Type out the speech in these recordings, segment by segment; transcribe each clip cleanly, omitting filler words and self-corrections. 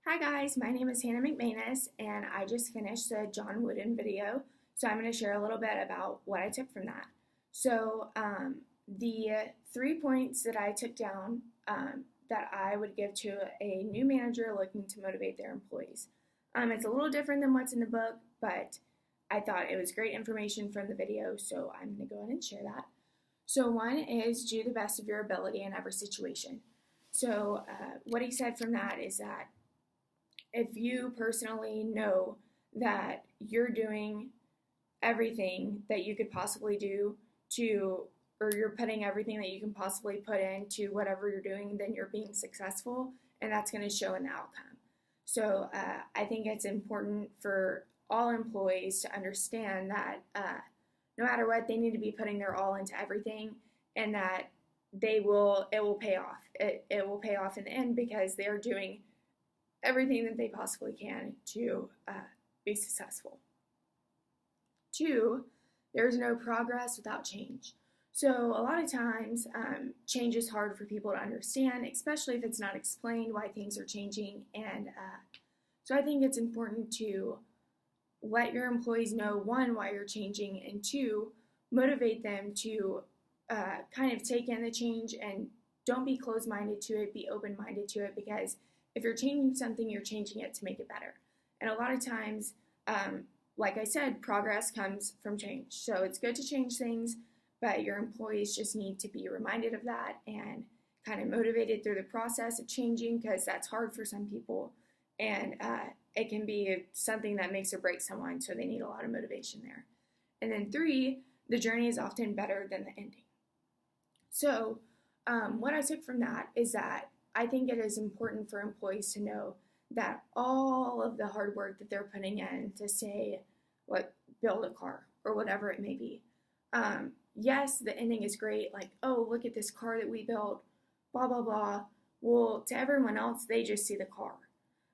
Hi guys, my name is Hannah McManus and I just finished the John Wooden video. So I'm going to share a little bit about what I took from that. The 3 points that I took down that I would give to a new manager looking to motivate their employees. It's a little different than what's in the book, but I thought it was great information from the video, so I'm going to go ahead and share that. So one is do the best of your ability in every situation. So what he said from that is that if you personally know that you're doing everything that you could possibly do or you're putting everything that you can possibly put into whatever you're doing, then you're being successful, and that's going to show in the outcome. So I think it's important for all employees to understand that no matter what, they need to be putting their all into everything, and that it will pay off. It will pay off in the end because they're doing everything that they possibly can to be successful. 2, there's no progress without change. So a lot of times change is hard for people to understand, especially if it's not explained why things are changing. And so I think it's important to let your employees know, 1, why you're changing, and 2, motivate them to kind of take in the change and don't be closed-minded to it, be open-minded to it, because if you're changing something, you're changing it to make it better. And a lot of times, like I said, progress comes from change. So it's good to change things, but your employees just need to be reminded of that and kind of motivated through the process of changing, because that's hard for some people. And it can be something that makes or breaks someone, so they need a lot of motivation there. And then 3, the journey is often better than the ending. So what I took from that is that I think it is important for employees to know that all of the hard work that they're putting in to say, build a car or whatever it may be. Yes, the ending is great. Like, oh, look at this car that we built, blah, blah, blah. Well, to everyone else, they just see the car.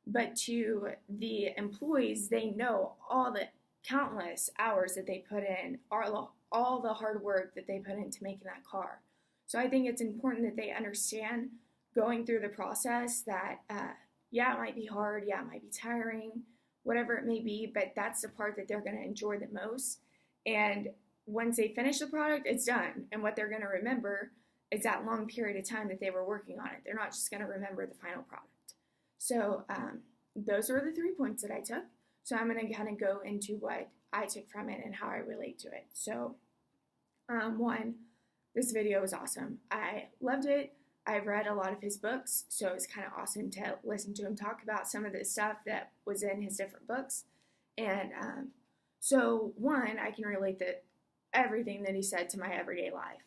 But to the employees, they know all the countless hours that they put in, all the hard work that they put into making that car. So I think it's important that they understand going through the process that, it might be hard, it might be tiring, whatever it may be, but that's the part that they're going to enjoy the most. And once they finish the product, it's done. And what they're going to remember is that long period of time that they were working on it. They're not just going to remember the final product. So those are the 3 points that I took. So I'm going to kind of go into what I took from it and how I relate to it. So 1, this video was awesome. I loved it. I've read a lot of his books, so it's kind of awesome to listen to him talk about some of the stuff that was in his different books. And so 1, I can relate to everything that he said to my everyday life.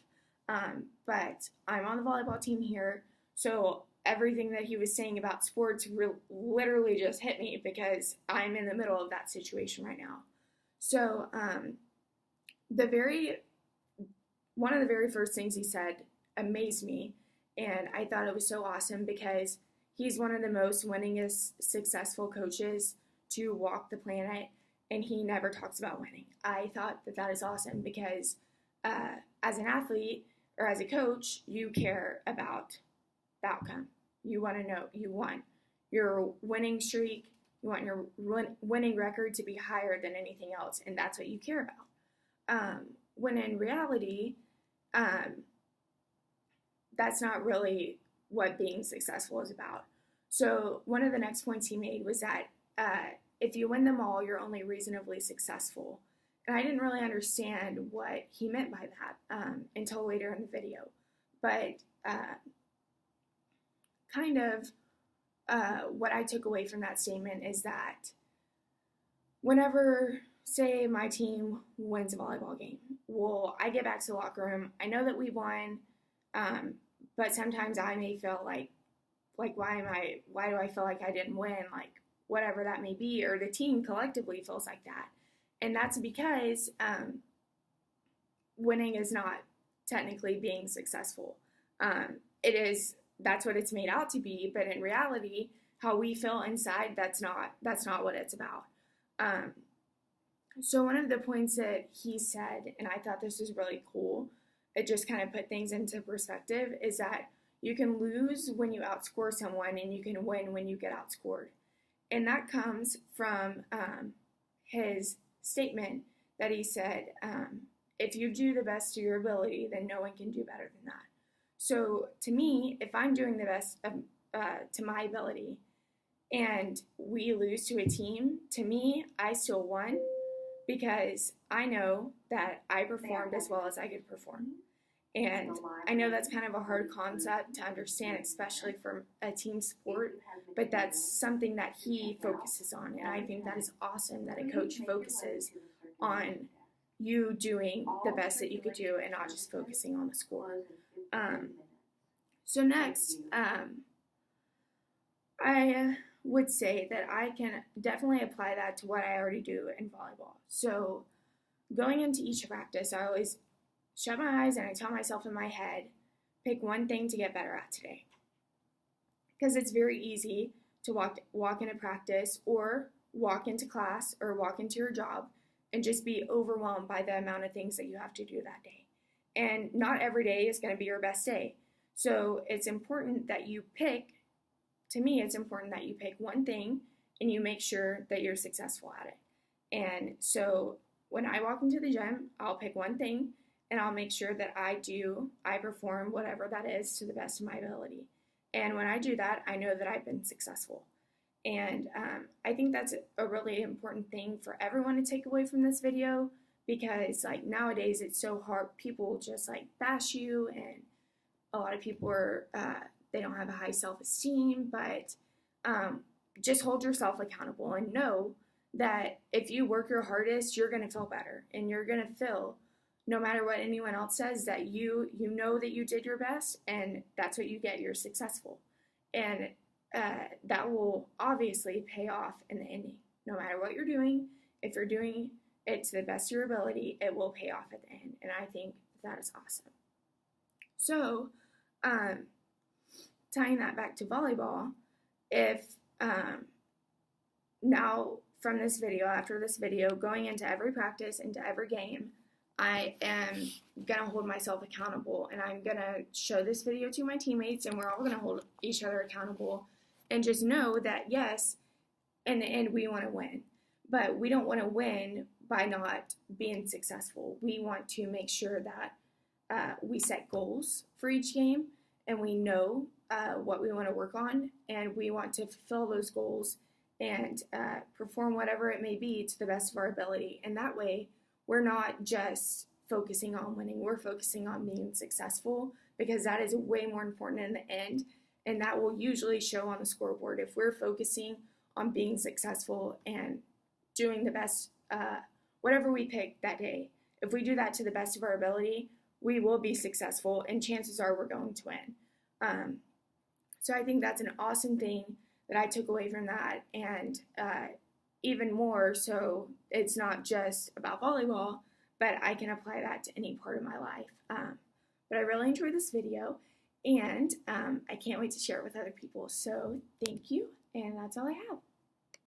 But I'm on the volleyball team here, so everything that he was saying about sports literally just hit me because I'm in the middle of that situation right now. So one of the very first things he said amazed me. And I thought it was so awesome because he's one of the most winningest, successful coaches to walk the planet, and he never talks about winning. I thought that is awesome because as an athlete or as a coach, you care about the outcome. You want to know you won. Your winning streak, you want your winning record to be higher than anything else, and that's what you care about. When in reality, that's not really what being successful is about. So one of the next points he made was that if you win them all, you're only reasonably successful. And I didn't really understand what he meant by that until later in the video. But what I took away from that statement is that whenever, say, my team wins a volleyball game, well, I get back to the locker room. I know that we won. But sometimes I may feel like why do I feel like I didn't win? Like, whatever that may be, or the team collectively feels like that. And that's because winning is not technically being successul. That's what it's made out to be, but in reality, how we feel inside, that's not what it's about. So one of the points that he said, and I thought this was really cool, it just kind of put things into perspective, is that you can lose when you outscore someone and you can win when you get outscored. And that comes from his statement that he said, if you do the best to your ability, then no one can do better than that. So to me, if I'm doing the best to my ability and we lose to a team, to me, I still won because I know that I performed as well as I could perform. And I know that's kind of a hard concept to understand, especially for a team sport, but that's something that he focuses on. And I think that is awesome that a coach focuses on you doing the best that you could do and not just focusing on the score. So next, I would say that I can definitely apply that to what I already do in volleyball. So going into each practice, I always shut my eyes and I tell myself in my head, pick one thing to get better at today. Because it's very easy to walk into practice or walk into class or walk into your job and just be overwhelmed by the amount of things that you have to do that day. And not every day is going to be your best day. So it's important that you pick, to me, it's important that you pick one thing and you make sure that you're successful at it. And so when I walk into the gym, I'll pick one thing and I'll make sure that I perform whatever that is to the best of my ability. And when I do that, I know that I've been successful. And I think that's a really important thing for everyone to take away from this video, because like nowadays it's so hard. People just like bash you, and a lot of people are, they don't have a high self-esteem, but just hold yourself accountable and know that if you work your hardest, you're going to feel better, and you're going to feel, no matter what anyone else says, that you know that you did your best, and that's what you get. You're successful. And that will obviously pay off in the ending. No matter what you're doing, if you're doing it to the best of your ability, it will pay off at the end. And I think that is awesome. So, tying that back to volleyball, if now from this video, after this video, going into every practice, into every game, I am going to hold myself accountable, and I'm going to show this video to my teammates, and we're all going to hold each other accountable, and just know that, yes, in the end, we want to win, but we don't want to win by not being successful. We want to make sure that we set goals for each game, and we know what we want to work on, and we want to fulfill those goals and perform whatever it may be to the best of our ability. And that way, we're not just focusing on winning, we're focusing on being successful, because that is way more important in the end, and that will usually show on the scoreboard. If we're focusing on being successful and doing the best, whatever we pick that day, if we do that to the best of our ability, we will be successful, and chances are we're going to win. So I think that's an awesome thing that I took away from that, and even more so, it's not just about volleyball, but I can apply that to any part of my life. But I really enjoyed this video, and I can't wait to share it with other people. So thank you, and that's all I have.